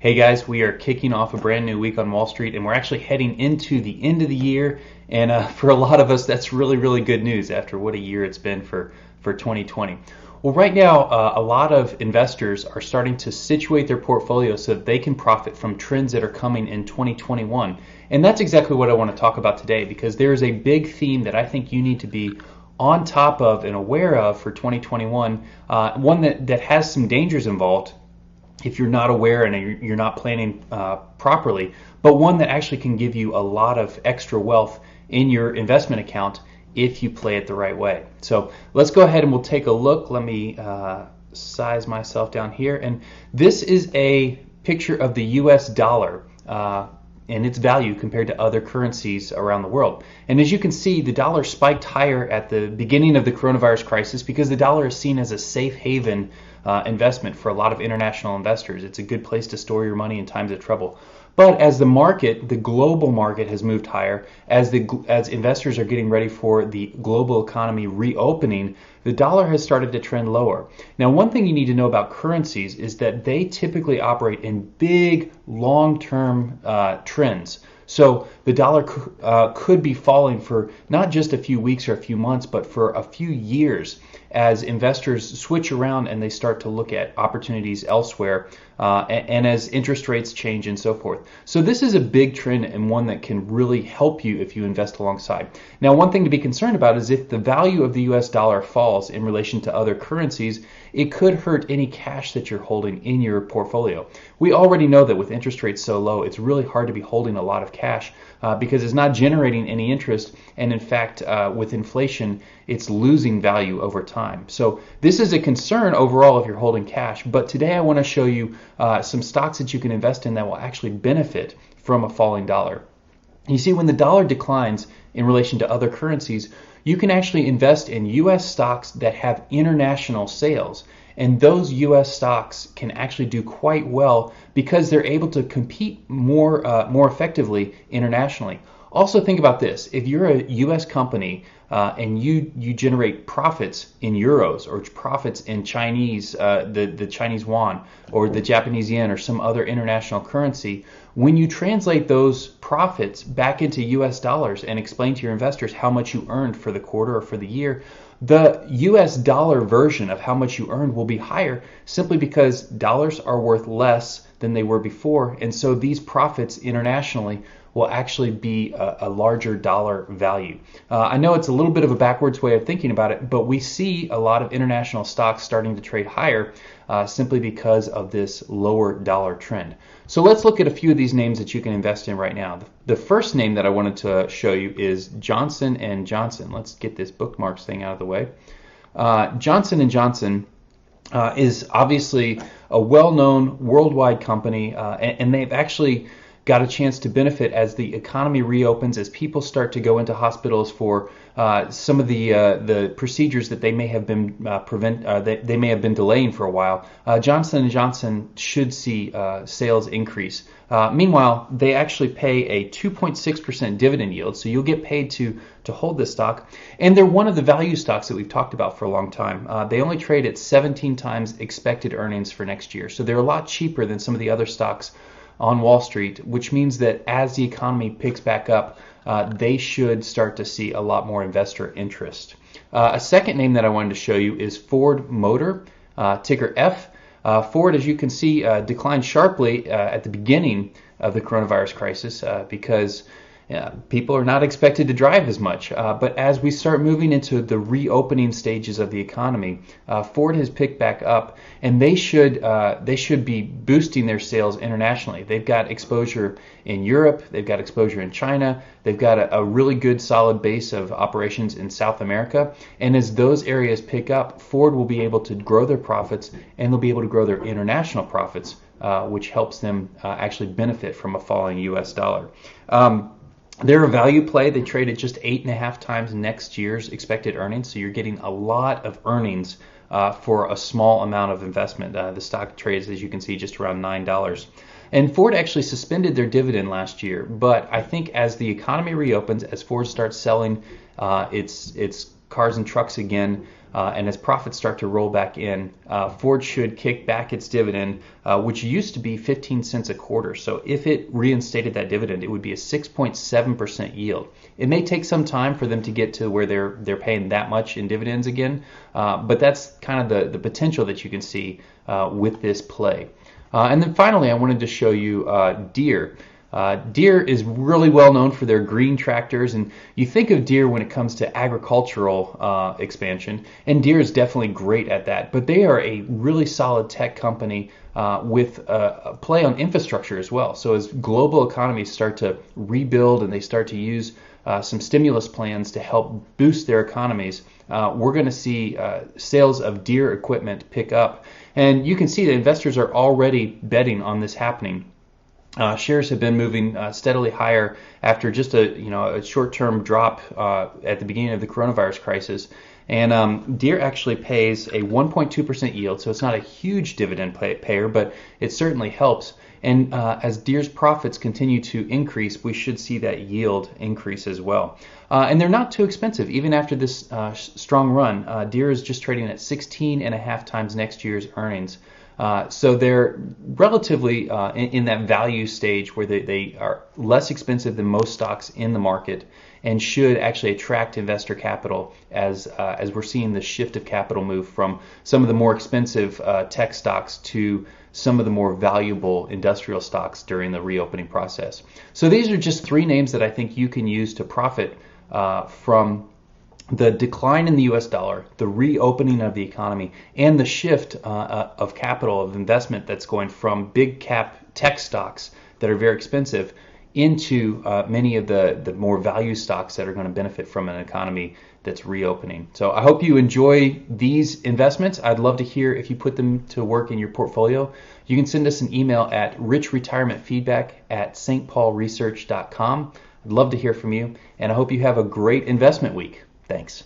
Hey guys, we are kicking off a brand new week on Wall Street, and we're actually heading into the end of the year. And for a lot of us, that's really, really good news after what a year it's been for 2020. Well, right now, a lot of investors are starting to situate their portfolio so that they can profit from trends that are coming in 2021. And that's exactly what I want to talk about today, because there is a big theme that I think you need to be on top of and aware of for 2021, one that has some dangers involved if you're not aware and you're not planning properly, but one that actually can give you a lot of extra wealth in your investment account if you play it the right way. So let's go ahead and we'll take a look. Let me size myself down here. And this is a picture of the US dollar and its value compared to other currencies around the world. And as you can see, the dollar spiked higher at the beginning of the coronavirus crisis because the dollar is seen as a safe haven investment for a lot of international investors. It's a good place to store your money in times of trouble. But as the market, the global market has moved higher, as investors are getting ready for the global economy reopening, the dollar has started to trend lower. Now, one thing you need to know about currencies is that they typically operate in big, long-term trends. So the dollar could be falling for not just a few weeks or a few months, but for a few years as investors switch around and they start to look at opportunities elsewhere and as interest rates change and so forth. So this is a big trend and one that can really help you if you invest alongside. Now, one thing to be concerned about is if the value of the US dollar falls in relation to other currencies, it could hurt any cash that you're holding in your portfolio. We already know that with interest rates so low, it's really hard to be holding a lot of cash because it's not generating any interest, and in fact, with inflation, it's losing value over time. So this is a concern overall if you're holding cash, but today I want to show you some stocks that you can invest in that will actually benefit from a falling dollar. You see, when the dollar declines in relation to other currencies, you can actually invest in U.S. stocks that have international sales. And those U.S. stocks can actually do quite well because they're able to compete more effectively internationally. Also, think about this. If you're a U.S. company and you generate profits in euros or profits in Chinese, the Chinese yuan or the Japanese yen or some other international currency, when you translate those profits back into U.S. dollars and explain to your investors how much you earned for the quarter or for the year, the US dollar version of how much you earned will be higher simply because dollars are worth less than they were before. And so these profits internationally will actually be a larger dollar value. I know it's a little bit of a backwards way of thinking about it, but we see a lot of international stocks starting to trade higher simply because of this lower dollar trend. So let's look at a few of these names that you can invest in right now. The first name that I wanted to show you is Johnson & Johnson. Let's get this bookmarks thing out of the way. Johnson & Johnson is obviously a well-known worldwide company, and they've actually got a chance to benefit as the economy reopens, as people start to go into hospitals for some of the procedures that they may have been they may have been delaying for a while. Johnson & Johnson should see sales increase. Meanwhile, they actually pay a 2.6% dividend yield, so you'll get paid to hold this stock. And they're one of the value stocks that we've talked about for a long time. They only trade at 17 times expected earnings for next year, so they're a lot cheaper than some of the other stocks on Wall Street, which means that as the economy picks back up, they should start to see a lot more investor interest. A second name that I wanted to show you is Ford Motor, ticker F. Ford, as you can see, declined sharply at the beginning of the coronavirus crisis because people are not expected to drive as much. But as we start moving into the reopening stages of the economy, Ford has picked back up, and they should be boosting their sales internationally. They've got exposure in Europe, they've got exposure in China, they've got a really good solid base of operations in South America. And as those areas pick up, Ford will be able to grow their profits, and they'll be able to grow their international profits, which helps them actually benefit from a falling U.S. dollar. They're a value play. They trade at just 8.5 times next year's expected earnings, so you're getting a lot of earnings for a small amount of investment. The stock trades, as you can see, just around $9. And Ford actually suspended their dividend last year, but I think as the economy reopens, as Ford starts selling its cars and trucks again, and as profits start to roll back in, Ford should kick back its dividend, which used to be 15 cents a quarter. So if it reinstated that dividend, it would be a 6.7% yield. It may take some time for them to get to where they're paying that much in dividends again, but that's kind of the potential that you can see with this play. And then finally, I wanted to show you Deere. Deere is really well known for their green tractors, and you think of Deere when it comes to agricultural expansion, and Deere is definitely great at that. But they are a really solid tech company with a play on infrastructure as well. So as global economies start to rebuild and they start to use some stimulus plans to help boost their economies, we're going to see sales of Deere equipment pick up. And you can see that investors are already betting on this happening. Shares have been moving steadily higher after just a short-term drop at the beginning of the coronavirus crisis. And Deere actually pays a 1.2% yield, so it's not a huge dividend payer, but it certainly helps. And as Deere's profits continue to increase, we should see that yield increase as well. And they're not too expensive, even after this strong run. Deere is just trading at 16.5 times next year's earnings. So they're relatively in that value stage where they are less expensive than most stocks in the market and should actually attract investor capital as we're seeing the shift of capital move from some of the more expensive tech stocks to some of the more valuable industrial stocks during the reopening process. So these are just three names that I think you can use to profit from the decline in the US dollar, the reopening of the economy, and the shift of capital, of investment that's going from big cap tech stocks that are very expensive into many of the more value stocks that are going to benefit from an economy that's reopening. So I hope you enjoy these investments. I'd love to hear if you put them to work in your portfolio. You can send us an email at richretirementfeedback@stpaulresearch.com. I'd love to hear from you, and I hope you have a great investment week. Thanks.